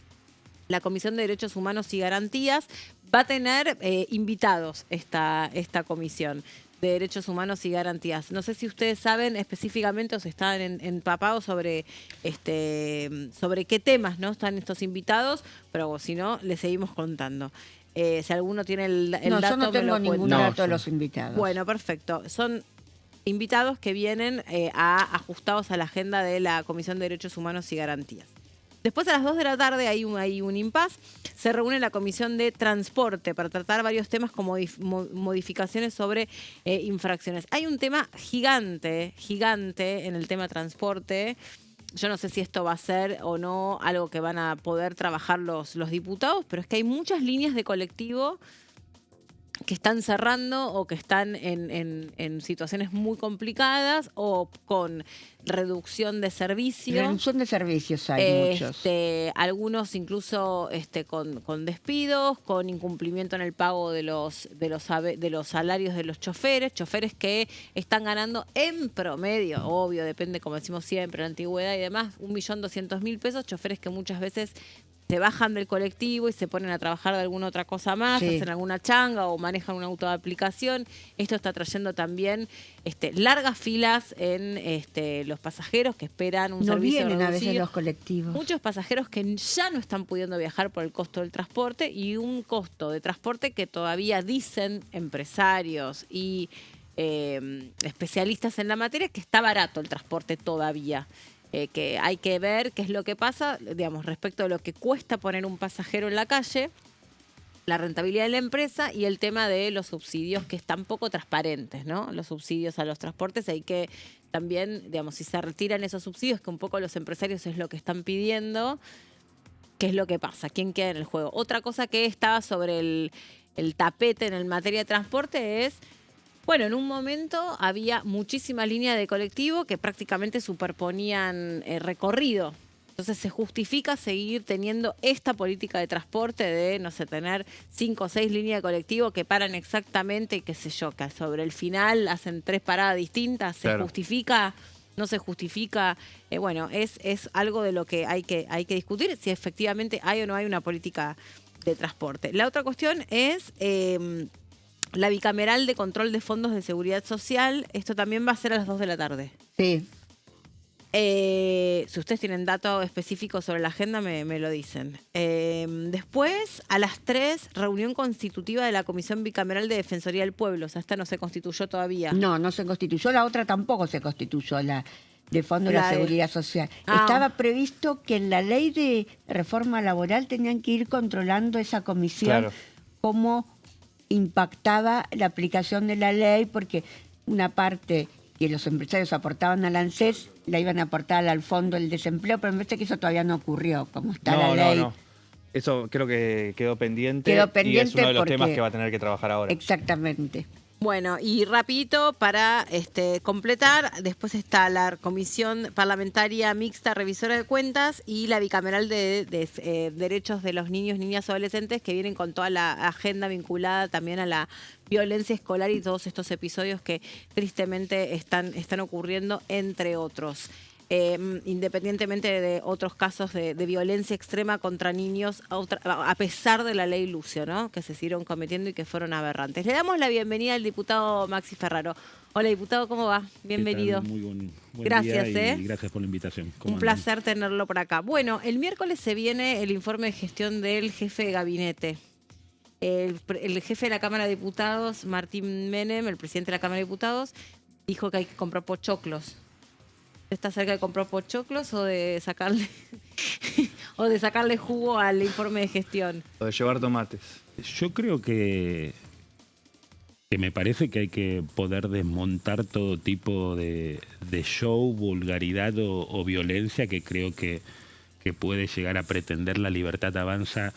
la Comisión de Derechos Humanos y Garantías. Va a tener invitados esta comisión de Derechos Humanos y Garantías. No sé si ustedes saben específicamente o se están empapados sobre qué temas no están estos invitados, pero si no, les seguimos contando. Si alguno tiene el dato, No, yo no me tengo lo ningún cuenta. No, dato de yo- los invitados. Bueno, perfecto. Son invitados que vienen ajustados a la agenda de la Comisión de Derechos Humanos y Garantías. Después a las 2 de la tarde hay un impasse. Se reúne la Comisión de Transporte para tratar varios temas como modificaciones sobre infracciones. Hay un tema gigante en el tema transporte. Yo no sé si esto va a ser o no algo que van a poder trabajar los diputados, pero es que hay muchas líneas de colectivo que están cerrando o que están en situaciones muy complicadas o con reducción de servicios. Reducción de servicios hay muchos. Algunos incluso con despidos, con incumplimiento en el pago de los salarios de los choferes que están ganando en promedio, obvio, depende, como decimos siempre, la antigüedad y demás, 1.200.000 pesos, choferes que muchas veces se bajan del colectivo y se ponen a trabajar de alguna otra cosa más, Sí. hacen alguna changa o manejan un auto de aplicación. Esto está trayendo también largas filas en los pasajeros que esperan un No servicio vienen a veces reducido. los colectivos. Muchos pasajeros que ya no están pudiendo viajar por el costo del transporte y un costo de transporte que todavía dicen empresarios y especialistas en la materia que está barato el transporte todavía. Que hay que ver qué es lo que pasa, digamos, respecto a lo que cuesta poner un pasajero en la calle, la rentabilidad de la empresa y el tema de los subsidios que están poco transparentes, ¿no? Los subsidios a los transportes, hay que también, digamos, si se retiran esos subsidios, que un poco los empresarios es lo que están pidiendo, ¿qué es lo que pasa? ¿Quién queda en el juego? Otra cosa que estaba sobre el tapete en el materia de transporte es... Bueno, en un momento había muchísima línea de colectivo que prácticamente superponían recorrido. Entonces se justifica seguir teniendo esta política de transporte de, no sé, tener 5 o 6 líneas de colectivo que paran exactamente, qué sé yo, que sobre el final hacen 3 paradas distintas. ¿Se Claro. justifica? ¿No se justifica? Bueno, es algo de lo que hay que discutir, si efectivamente hay o no hay una política de transporte. La otra cuestión es... la bicameral de control de fondos de seguridad social, esto también va a ser a las 2 de la tarde. Sí. Si ustedes tienen datos específicos sobre la agenda, me lo dicen. Después, a las 3, reunión constitutiva de la Comisión Bicameral de Defensoría del Pueblo. O sea, esta no se constituyó todavía. No se constituyó. La otra tampoco se constituyó, la de Fondo de La la de- Seguridad Social. Ah. Estaba previsto que en la ley de reforma laboral tenían que ir controlando esa comisión, Claro. cómo impactaba la aplicación de la ley, porque una parte que los empresarios aportaban al ANSES la iban a aportar al Fondo del Desempleo, pero me parece que eso todavía no ocurrió, como está la ley. No. Eso creo que quedó pendiente. Quedó y es pendiente uno de los porque- temas que va a tener que trabajar ahora. Exactamente. Bueno, y rapidito para completar, después está la Comisión Parlamentaria Mixta Revisora de Cuentas y la Bicameral de Derechos de los Niños, Niñas y Adolescentes, que vienen con toda la agenda vinculada también a la violencia escolar y todos estos episodios que tristemente están ocurriendo, entre otros. Independientemente de otros casos de violencia extrema contra niños, a pesar de la ley Lucio, ¿no? Que se siguieron cometiendo y que fueron aberrantes. Le damos la bienvenida al diputado Maxi Ferraro. Hola, diputado, ¿cómo va? Bienvenido. Muy buen Gracias, día y gracias por la invitación. ¿Cómo Un andan? placer tenerlo por acá. Bueno, el miércoles se viene el informe de gestión del jefe de gabinete. El jefe de la Cámara de Diputados, Martín Menem, el presidente de la Cámara de Diputados, dijo que hay que comprar pochoclos. ¿Está cerca de comprar pochoclos o de sacarle jugo al informe de gestión? Lo de llevar tomates. Yo creo que me parece que hay que poder desmontar todo tipo de show, vulgaridad o violencia que creo que puede llegar a pretender la Libertad Avanza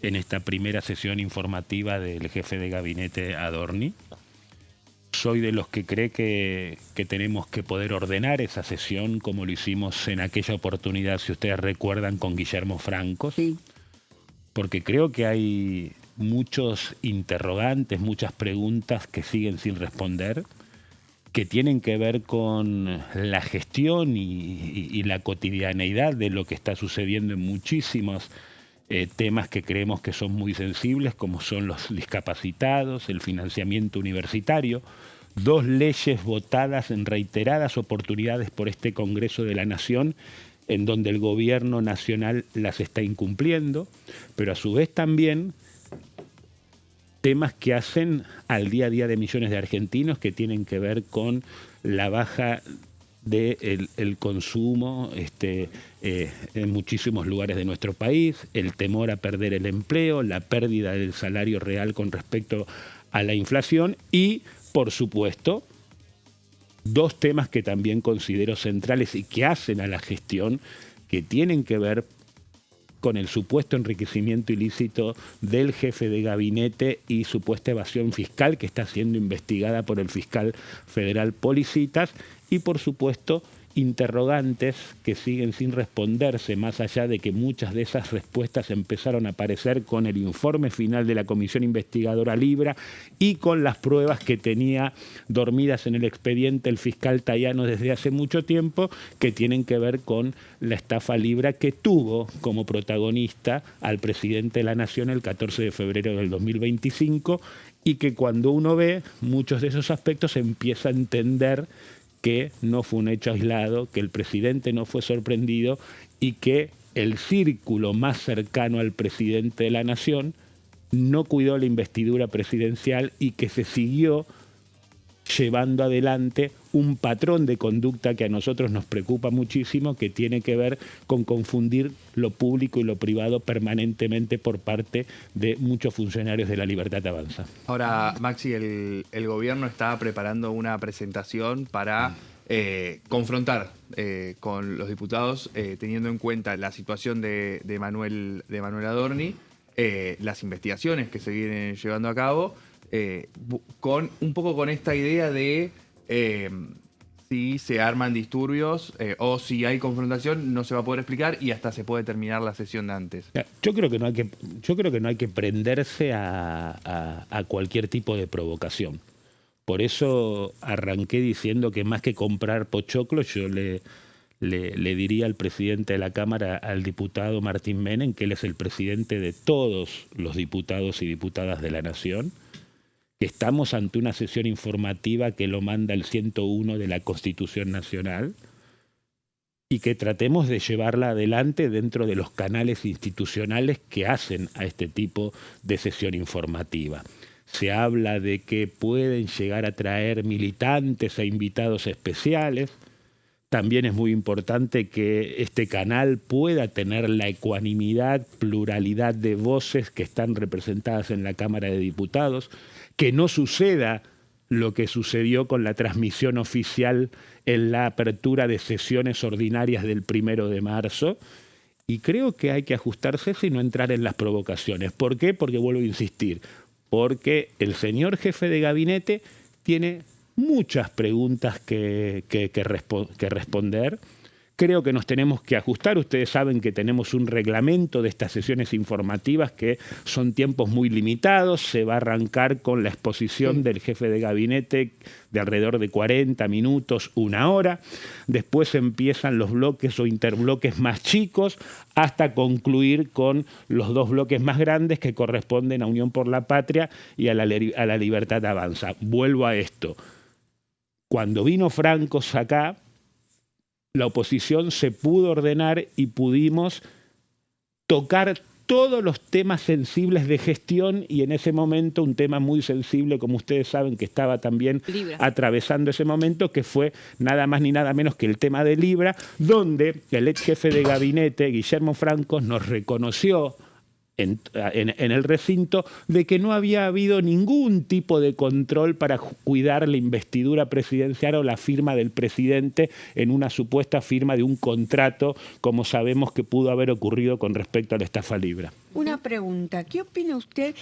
en esta primera sesión informativa del jefe de gabinete Adorni. Soy de los que cree que tenemos que poder ordenar esa sesión como lo hicimos en aquella oportunidad, si ustedes recuerdan, con Guillermo Franco. Sí. Porque creo que hay muchos interrogantes, muchas preguntas que siguen sin responder, que tienen que ver con la gestión y la cotidianeidad de lo que está sucediendo en muchísimos temas que creemos que son muy sensibles, como son los discapacitados, el financiamiento universitario, 2 leyes votadas en reiteradas oportunidades por este Congreso de la Nación, en donde el gobierno nacional las está incumpliendo, pero a su vez también temas que hacen al día a día de millones de argentinos, que tienen que ver con la baja del consumo en muchísimos lugares de nuestro país, el temor a perder el empleo, la pérdida del salario real con respecto a la inflación y, por supuesto, 2 temas que también considero centrales y que hacen a la gestión, que tienen que ver con el supuesto enriquecimiento ilícito del jefe de gabinete y supuesta evasión fiscal que está siendo investigada por el fiscal federal Policitas y, por supuesto, interrogantes que siguen sin responderse, más allá de que muchas de esas respuestas empezaron a aparecer con el informe final de la Comisión Investigadora Libra y con las pruebas que tenía dormidas en el expediente el fiscal Tayano desde hace mucho tiempo, que tienen que ver con la estafa Libra que tuvo como protagonista al presidente de la Nación el 14 de febrero del 2025, y que cuando uno ve muchos de esos aspectos empieza a entender que no fue un hecho aislado, que el presidente no fue sorprendido y que el círculo más cercano al presidente de la Nación no cuidó la investidura presidencial y que se siguió llevando adelante un patrón de conducta que a nosotros nos preocupa muchísimo, que tiene que ver con confundir lo público y lo privado permanentemente por parte de muchos funcionarios de La Libertad Avanza. Ahora, Maxi, el gobierno está preparando una presentación para confrontar con los diputados, teniendo en cuenta la situación de Manuel Adorni, las investigaciones que se vienen llevando a cabo, un poco con esta idea de si se arman disturbios o si hay confrontación, no se va a poder explicar y hasta se puede terminar la sesión de antes. Yo creo que no hay que prenderse a cualquier tipo de provocación. Por eso arranqué diciendo que más que comprar pochoclos, yo le diría al presidente de la Cámara, al diputado Martín Menem, que él es el presidente de todos los diputados y diputadas de la Nación, que estamos ante una sesión informativa que lo manda el 101 de la Constitución Nacional y que tratemos de llevarla adelante dentro de los canales institucionales que hacen a este tipo de sesión informativa. Se habla de que pueden llegar a traer militantes e invitados especiales. También es muy importante que este canal pueda tener la ecuanimidad, pluralidad de voces que están representadas en la Cámara de Diputados, que no suceda lo que sucedió con la transmisión oficial en la apertura de sesiones ordinarias del 1 de marzo. Y creo que hay que ajustarse y no entrar en las provocaciones. ¿Por qué? Porque vuelvo a insistir, porque el señor jefe de gabinete tiene muchas preguntas que responder. Creo que nos tenemos que ajustar. Ustedes saben que tenemos un reglamento de estas sesiones informativas que son tiempos muy limitados. Se va a arrancar con la exposición del jefe de gabinete de alrededor de 40 minutos, 1 hora. Después empiezan los bloques o interbloques más chicos hasta concluir con los 2 bloques más grandes que corresponden a Unión por la Patria y a la Libertad Avanza. Vuelvo a esto. Cuando vino Franco acá, la oposición se pudo ordenar y pudimos tocar todos los temas sensibles de gestión, y en ese momento un tema muy sensible, como ustedes saben, que estaba también atravesando ese momento, que fue nada más ni nada menos que el tema de Libra, donde el ex jefe de gabinete, Guillermo Franco, nos reconoció en el recinto de que no había habido ningún tipo de control para cuidar la investidura presidencial o la firma del presidente en una supuesta firma de un contrato, como sabemos que pudo haber ocurrido con respecto a la estafa Libra. Una pregunta, ¿qué opina usted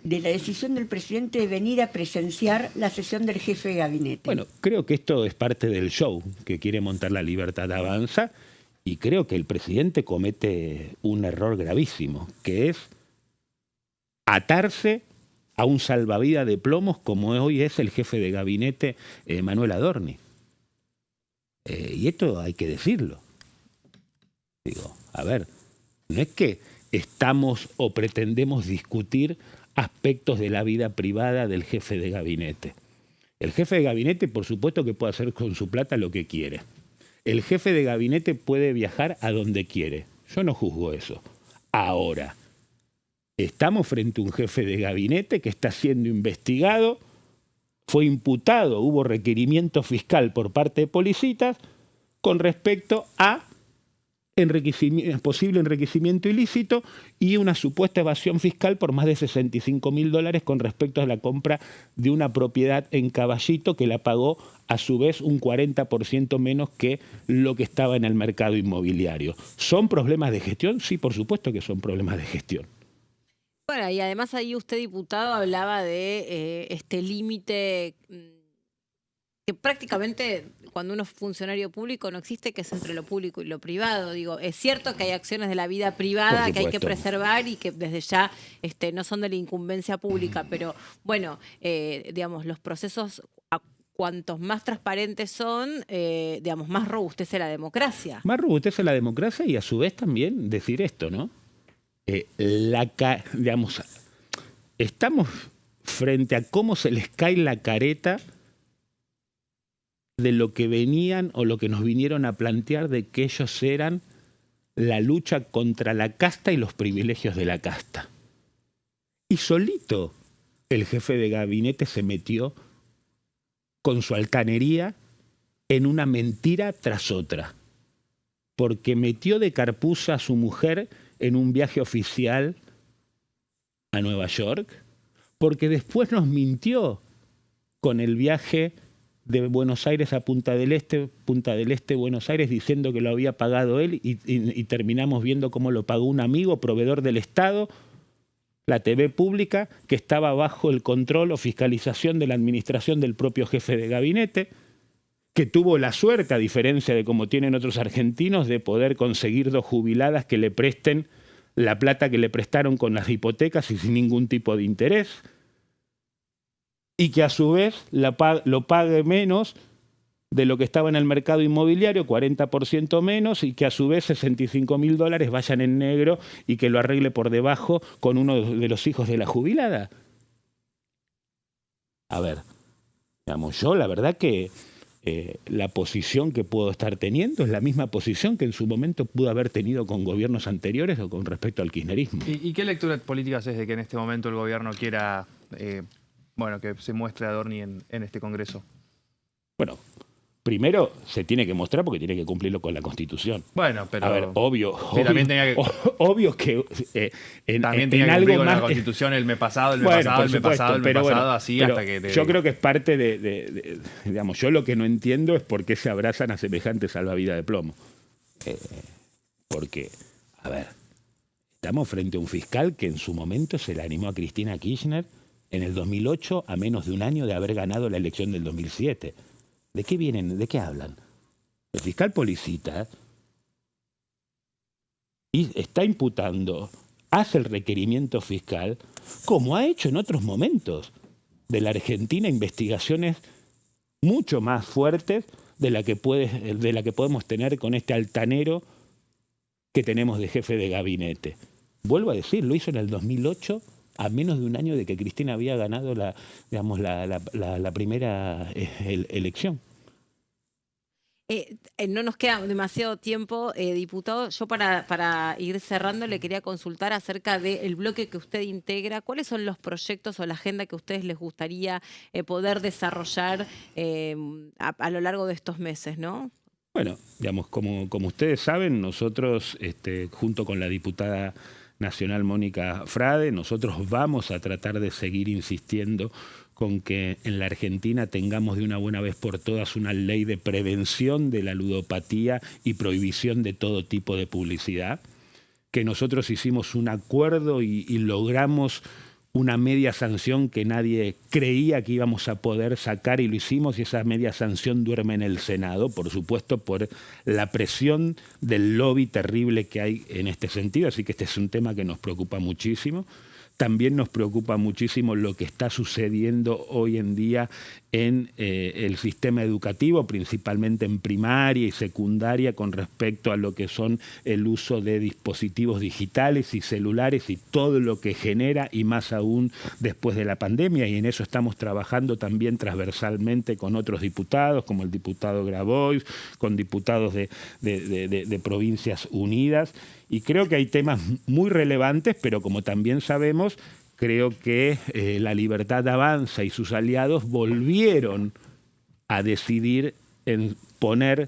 de la decisión del presidente de venir a presenciar la sesión del jefe de gabinete? Bueno, creo que esto es parte del show que quiere montar La Libertad Avanza. Y creo que el presidente comete un error gravísimo, que es atarse a un salvavidas de plomos como hoy es el jefe de gabinete Manuel Adorni. Y esto hay que decirlo. Digo, a ver, no es que estamos o pretendemos discutir aspectos de la vida privada del jefe de gabinete. El jefe de gabinete, por supuesto, que puede hacer con su plata lo que quiere. El jefe de gabinete puede viajar a donde quiere. Yo no juzgo eso. Ahora, estamos frente a un jefe de gabinete que está siendo investigado, fue imputado, hubo requerimiento fiscal por parte de Policitas con respecto a posible enriquecimiento ilícito y una supuesta evasión fiscal por más de $65.000 con respecto a la compra de una propiedad en Caballito que la pagó a su vez un 40% menos que lo que estaba en el mercado inmobiliario. ¿Son problemas de gestión? Sí, por supuesto que son problemas de gestión. Bueno, y además ahí usted, diputado, hablaba de este límite que prácticamente cuando uno es funcionario público no existe que es entre lo público y lo privado. Digo, es cierto que hay acciones de la vida privada que hay que preservar y que desde ya no son de la incumbencia pública, pero bueno, digamos, los procesos, cuantos más transparentes son, digamos, más robustece la democracia. Más robustece la democracia y a su vez también decir esto, ¿no? Digamos, estamos frente a cómo se les cae la careta de lo que venían o lo que nos vinieron a plantear de que ellos eran la lucha contra la casta y los privilegios de la casta. Y solito el jefe de gabinete se metió con su altanería en una mentira tras otra, porque metió de carpuza a su mujer en un viaje oficial a Nueva York, porque después nos mintió con el viaje de Buenos Aires a Punta del Este, Buenos Aires, diciendo que lo había pagado él y terminamos viendo cómo lo pagó un amigo, proveedor del Estado, la TV pública, que estaba bajo el control o fiscalización de la administración del propio jefe de gabinete, que tuvo la suerte, a diferencia de como tienen otros argentinos, de poder conseguir 2 jubiladas que le presten la plata que le prestaron con las hipotecas y sin ningún tipo de interés, y que a su vez lo pague menos de lo que estaba en el mercado inmobiliario, 40% menos, y que a su vez $65.000 vayan en negro y que lo arregle por debajo con uno de los hijos de la jubilada. A ver, digamos, yo la verdad que la posición que puedo estar teniendo es la misma posición que en su momento pudo haber tenido con gobiernos anteriores o con respecto al kirchnerismo. ¿Y qué lectura política es de que en este momento el gobierno quiera, bueno, que se muestre a Adorni en este Congreso? Bueno, primero se tiene que mostrar porque tiene que cumplirlo con la Constitución. Bueno, pero... A ver, obvio también que también tenía que algo cumplir con más la Constitución el mes pasado, así pero hasta que... Yo creo que es parte digamos, yo lo que no entiendo es por qué se abrazan a semejante salvavidas de plomo. Porque, a ver, estamos frente a un fiscal que en su momento se le animó a Cristina Kirchner en el 2008 a menos de un año de haber ganado la elección del 2007. ¿De qué vienen? ¿De qué hablan? El fiscal Policita y está imputando, hace el requerimiento fiscal, como ha hecho en otros momentos de la Argentina, investigaciones mucho más fuertes de la que podemos tener con este altanero que tenemos de jefe de gabinete. Vuelvo a decir, lo hizo en el 2008, a menos de un año de que Cristina había ganado la primera elección. No nos queda demasiado tiempo, diputado. Yo para ir cerrando le quería consultar acerca del bloque que usted integra. ¿Cuáles son los proyectos o la agenda que a ustedes les gustaría poder desarrollar a lo largo de estos meses, ¿no? Bueno, digamos, como ustedes saben, nosotros, junto con la diputada nacional Mónica Frade, nosotros vamos a tratar de seguir insistiendo con que en la Argentina tengamos de una buena vez por todas una ley de prevención de la ludopatía y prohibición de todo tipo de publicidad, que nosotros hicimos un acuerdo y logramos una media sanción que nadie creía que íbamos a poder sacar y lo hicimos, y esa media sanción duerme en el Senado, por supuesto, por la presión del lobby terrible que hay en este sentido, así que este es un tema que nos preocupa muchísimo. También nos preocupa muchísimo lo que está sucediendo hoy en día en el sistema educativo, principalmente en primaria y secundaria, con respecto a lo que son el uso de dispositivos digitales y celulares y todo lo que genera, y más aún después de la pandemia. Y en eso estamos trabajando también transversalmente con otros diputados, como el diputado Grabois, con diputados de Provincias Unidas. Y creo que hay temas muy relevantes, pero como también sabemos, creo que La Libertad Avanza y sus aliados volvieron a decidir en poner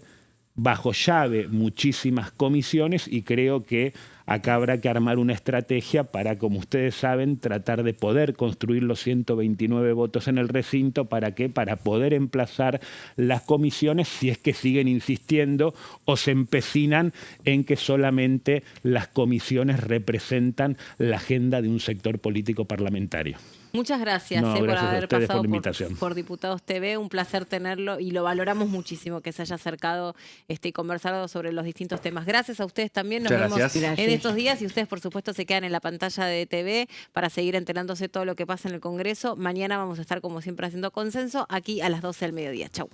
bajo llave muchísimas comisiones, y creo que acá habrá que armar una estrategia para, como ustedes saben, tratar de poder construir los 129 votos en el recinto. ¿Para qué? Para poder emplazar las comisiones si es que siguen insistiendo o se empecinan en que solamente las comisiones representan la agenda de un sector político parlamentario. Muchas gracias, No, por gracias a haber ustedes pasado por la invitación. por Diputados TV. Un placer tenerlo y lo valoramos muchísimo que se haya acercado y conversado sobre los distintos temas. Gracias a ustedes también. Nos Muchas vemos gracias. en Gracias. estos días y ustedes, por supuesto, se quedan en la pantalla de TV para seguir enterándose de todo lo que pasa en el Congreso. Mañana vamos a estar, como siempre, haciendo consenso aquí a las 12 del mediodía. Chau.